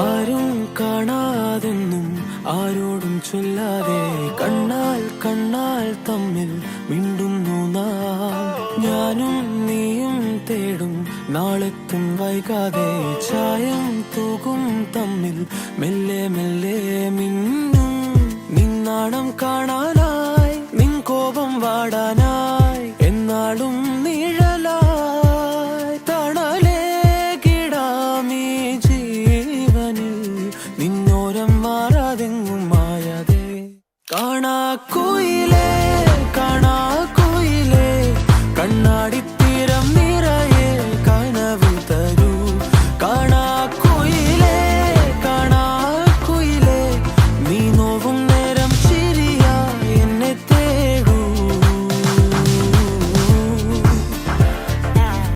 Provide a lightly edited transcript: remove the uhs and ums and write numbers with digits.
ആരും കാണാതെന്നും ആരോടും ചൊല്ലാതെ കണ്ണാൽ കണ്ണാൽ തമ്മിൽ മിണ്ടുന്നു നാം. ഞാനും നീയും തേടും നാളെത്തും വൈകാതെ ചായം തൂകും തമ്മിൽ മെല്ലെ മെല്ലെ മിന്നും. നിന്നാണം കാണാനായി നിൻ കോപം വാടാനായി